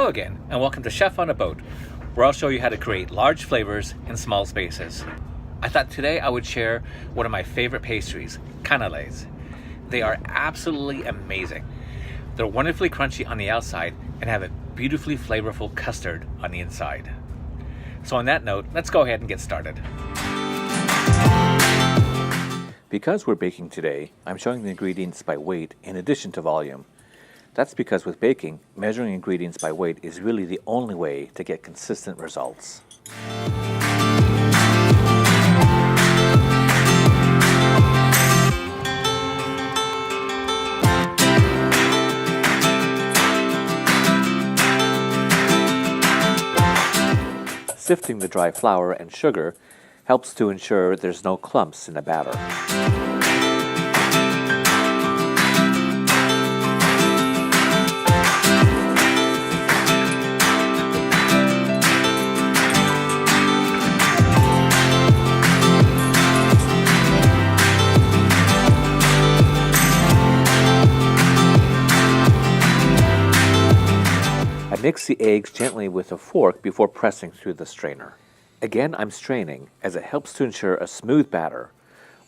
Hello again, and welcome to Chef on a Boat, where I'll show you how to create large flavors in small spaces. I thought today I would share one of my favorite pastries, Canelés. They are absolutely amazing. They're wonderfully crunchy on the outside and have a beautifully flavorful custard on the inside. So on that note, let's go ahead and get started. Because we're baking today, I'm showing the ingredients by weight in addition to volume. That's because with baking, measuring ingredients by weight is really the only way to get consistent results. Sifting the dry flour and sugar helps to ensure there's no clumps in the batter. Mix the eggs gently with a fork before pressing through the strainer. Again, I'm straining as it helps to ensure a smooth batter,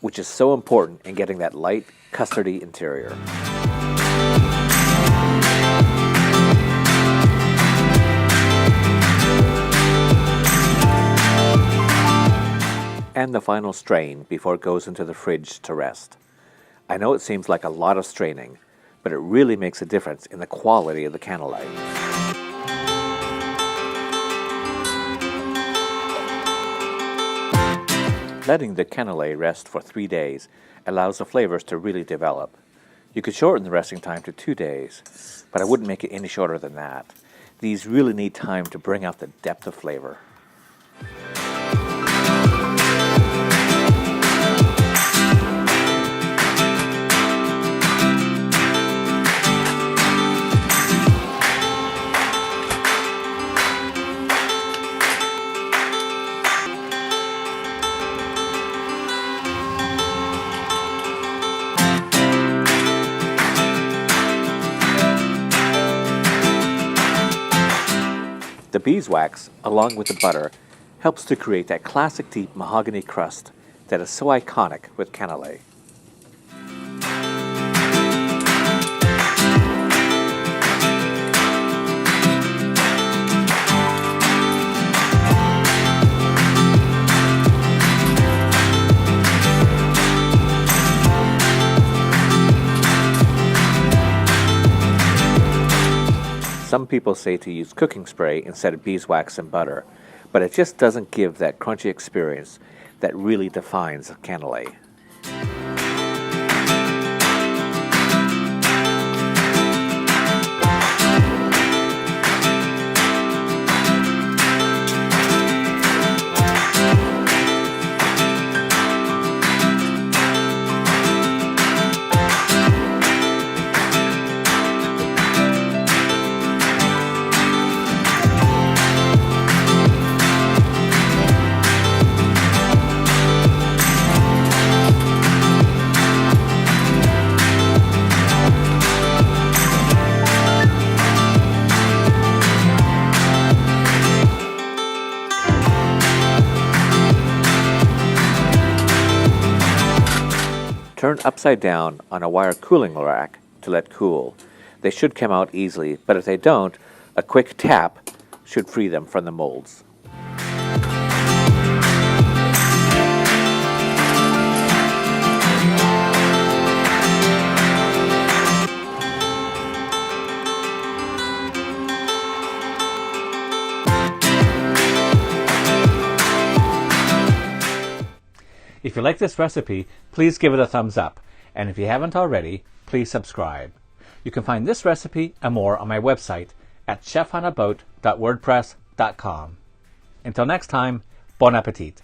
which is so important in getting that light, custardy interior. And the final strain before it goes into the fridge to rest. I know it seems like a lot of straining, but it really makes a difference in the quality of the canelé. Letting the canelé rest for 3 days allows the flavors to really develop. You could shorten the resting time to 2 days, but I wouldn't make it any shorter than that. These really need time to bring out the depth of flavor. The beeswax, along with the butter, helps to create that classic deep mahogany crust that is so iconic with canelé. Some people say to use cooking spray instead of beeswax and butter, but it just doesn't give that crunchy experience that really defines a canelé. Turn upside down on a wire cooling rack to let cool. They should come out easily, but if they don't, a quick tap should free them from the molds. If you like this recipe, please give it a thumbs up, and if you haven't already, please subscribe. You can find this recipe and more on my website at chefonaboat.wordpress.com. Until next time, bon appetit!